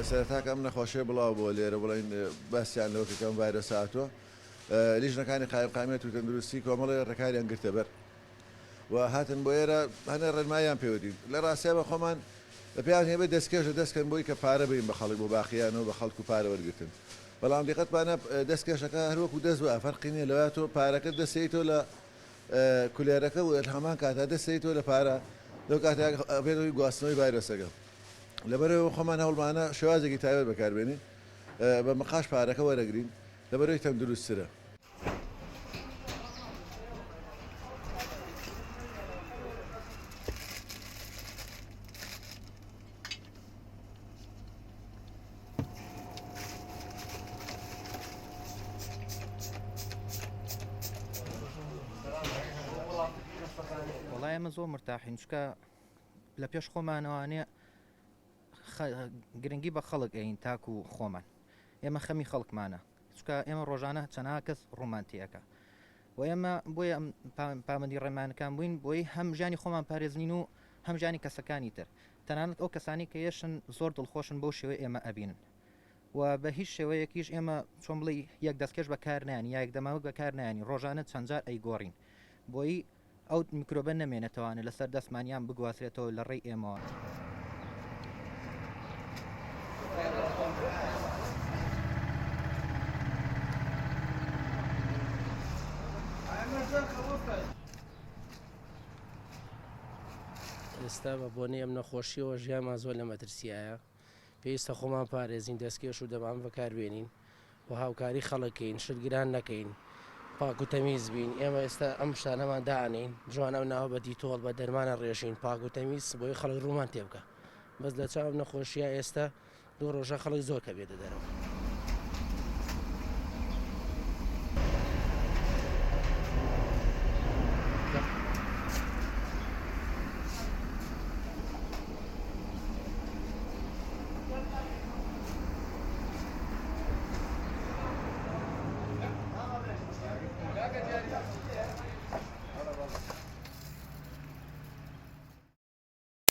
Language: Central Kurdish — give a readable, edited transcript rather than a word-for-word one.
سەرەتاکە ئەم نەخۆشیە بڵاو بۆ لێرە بڵین باسییان لەوکەکەم ڤایرۆس هاتووە لیژنەکانی قایمقامێت و تەندروستی کۆمەڵی ڕێکاریان گرتە بەر و هاتن بۆ ئێرە هەنێ ڕێنمایان پێوەدین لە ڕاستیا بە خۆمان بە پێیان هێبێ دەستکێشە دەستکەن بۆی کە پارە بین بە خەڵک بۆ باقییانەوە بە خەڵک و پارە وەرگتن بەڵام دیقەتمانە دەستکێشەکە هەروەکو دەست بە فەرقی نییە لەوە تۆ پارەکە دەسێتەوە لە کولێرەکە و هەمان کاتا دەسێتەوە لە پارە لەو کاتێک بێتەوەی گواستنەوەی ڤایرۆسەکە لەبەرەوە خۆمان هەوڵمانە شێوازێکی تایبەت بەکاربێنین بە مەقاش پارەکە وەرەگرین لەبەرەوەی تەندروستترە. وڵای ئەمە زۆر مرتاحین چکە لە پێش خۆمانەوانێ گرنگی بە خەڵک ئەین تاکو و خۆمان ئێمە خەمی خەڵکمانە چکە ئێمە ڕۆژانە چەنها کەس ڕوومانتیەکە و ئێمە بۆیە پامەندی ڕێمانەکان بووین بۆی هەم ژیانی خۆمان پارێزنین و هەم ژیانی کەسەکانی تر تەنانەت ئەو کەسانی کە یەشن زۆر دڵخۆشن بەو شێوەی ئێمە ئەبینن و بە هیچ شێوەیەکیش ئێمە چۆن بڵێ یەک دەستکەش بەکار نانی یا یەک دەماوە بەکار نانی ڕۆژانە چەندجار ئەیگۆڕین بۆی ئەو میکرۆبە نەمێنێتەوانە لەسەر دەستمانیان بگواسرێتەوە لە ڕێی ئێمەوە. ئێستا بە بۆنەی ئەم نەخۆشیەوە ژیانمان زۆر لە مەترسیایە پێویستە خۆمان پارێزین دەستکێش و دەمان بەکاربێنین و هاوکاری خەڵکەین شتگران نەکەین پاک و تەمیز بین ئێمە ئێستا ئەم شتانەمان دانین جوانە و ناوە بە دیتۆڵ بە دەرمانە ڕێژین پاک و تەمیز بۆی خەڵک ڕوومان تێ بکە بەس لە چاو نەخۆشیە ئێستا دوو ڕۆژە خەڵک زۆر کە بێتە دەرەوە.